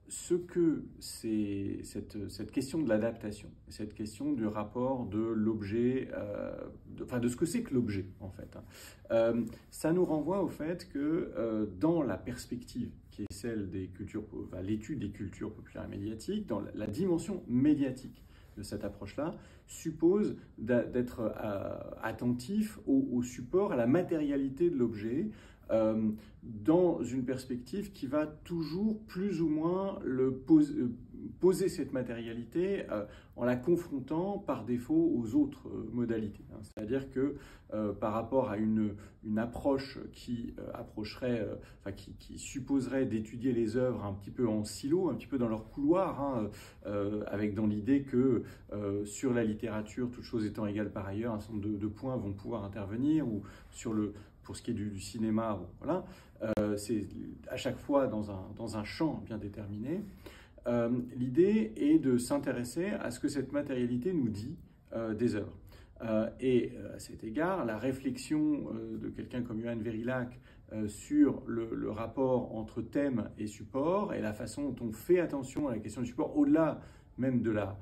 ce que c'est cette question de l'adaptation, cette question du rapport de l'objet, de ce que c'est que l'objet en fait, ça nous renvoie au fait que dans la perspective qui est celle des cultures, enfin, l'étude des cultures populaires et médiatiques, dans la dimension médiatique de cette approche-là, suppose d'être attentif au support, à la matérialité de l'objet, dans une perspective qui va toujours plus ou moins poser cette matérialité en la confrontant par défaut aux autres modalités. C'est-à-dire que par rapport à une approche qui qui supposerait d'étudier les œuvres un petit peu en silo, un petit peu dans leur couloir, avec dans l'idée que sur la littérature, toutes choses étant égales par ailleurs, un certain nombre de points vont pouvoir intervenir, ou pour ce qui est du cinéma, bon, voilà, c'est à chaque fois dans un champ bien déterminé. L'idée est de s'intéresser à ce que cette matérialité nous dit des œuvres. Et à cet égard, la réflexion de quelqu'un comme Johan Verilac sur le rapport entre thème et support, et la façon dont on fait attention à la question du support, au-delà même de la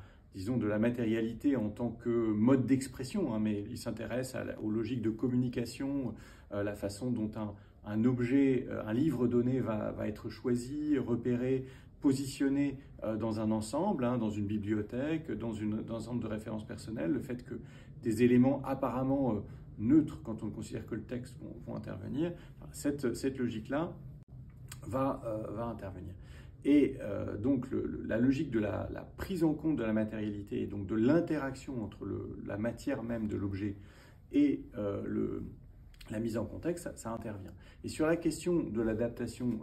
matérialité en tant que mode d'expression, mais il s'intéresse aux logiques de communication, la façon dont un objet, un livre donné va être choisi, repéré, positionné dans un ensemble, dans une bibliothèque, dans un ensemble de références personnelles, le fait que des éléments apparemment neutres, quand on considère que le texte vont intervenir, cette logique-là va intervenir. Et donc la logique de la prise en compte de la matérialité et donc de l'interaction entre la matière même de l'objet et la mise en contexte, ça intervient. Et sur la question de l'adaptation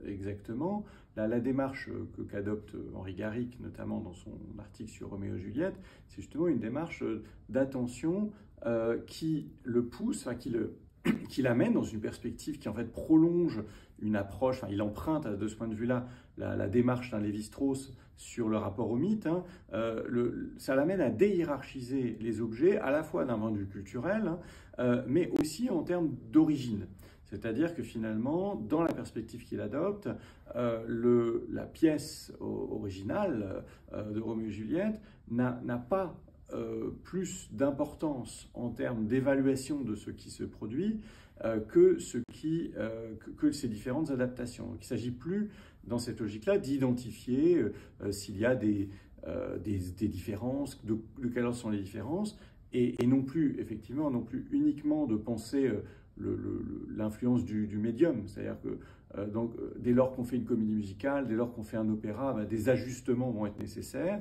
exactement, la démarche qu'adopte Henri Garrick, notamment dans son article sur Roméo et Juliette, c'est justement une démarche d'attention qui le pousse, qui l'amène dans une perspective qui en fait prolonge une approche, il emprunte de ce point de vue-là la démarche d'un Lévi-Strauss sur le rapport au mythe, ça l'amène à déhiérarchiser les objets à la fois d'un point de vue culturel, mais aussi en termes d'origine. C'est-à-dire que finalement, dans la perspective qu'il adopte, la pièce originale de Roméo et Juliette n'a pas plus d'importance en termes d'évaluation de ce qui se produit que ces différentes adaptations. Donc, il ne s'agit plus, dans cette logique-là, d'identifier s'il y a des différences, de quelles sont les différences, et non plus, effectivement, non plus uniquement de penser l'influence du médium. C'est-à-dire que dès lors qu'on fait une comédie musicale, dès lors qu'on fait un opéra, des ajustements vont être nécessaires,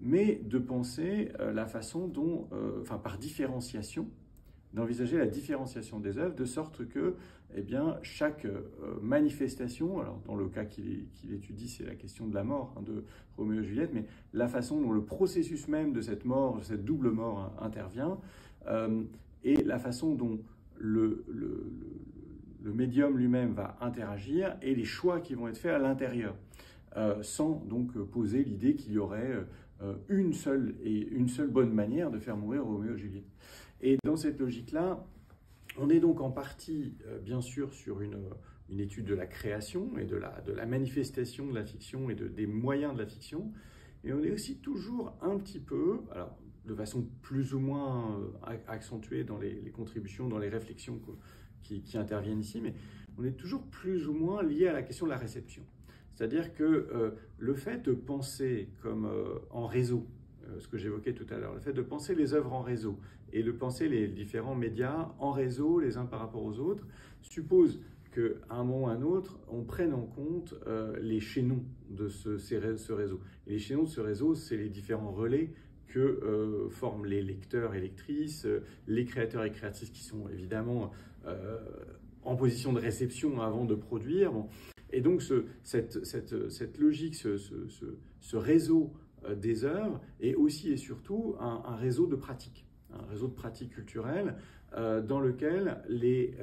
mais de penser la façon dont, par différenciation, d'envisager la différenciation des œuvres, de sorte que chaque manifestation, alors dans le cas qu'il étudie, c'est la question de la mort de Roméo et Juliette, mais la façon dont le processus même de cette mort, de cette double mort intervient, et la façon dont le médium lui-même va interagir, et les choix qui vont être faits à l'intérieur, sans donc poser l'idée qu'il y aurait une seule bonne manière de faire mourir Roméo et Juliette. Et dans cette logique-là, on est donc en partie, bien sûr, sur une étude de la création et de la manifestation de la fiction et des moyens de la fiction, et on est aussi toujours un petit peu, alors de façon plus ou moins accentuée dans les contributions, dans les réflexions qui interviennent ici, mais on est toujours plus ou moins lié à la question de la réception. C'est-à-dire que le fait de penser comme en réseau, ce que j'évoquais tout à l'heure, le fait de penser les œuvres en réseau et de penser les différents médias en réseau, les uns par rapport aux autres, suppose qu'à un moment ou à un autre, on prenne en compte les chaînons de ce réseau. Et les chaînons de ce réseau, c'est les différents relais que forment les lecteurs et lectrices, les créateurs et créatrices qui sont évidemment en position de réception avant de produire. Bon. Et donc cette logique, ce réseau des œuvres est aussi et surtout un réseau de pratiques culturelles dans lequel les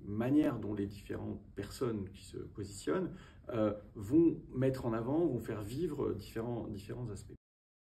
manières dont les différentes personnes qui se positionnent vont mettre en avant, vont faire vivre différents aspects.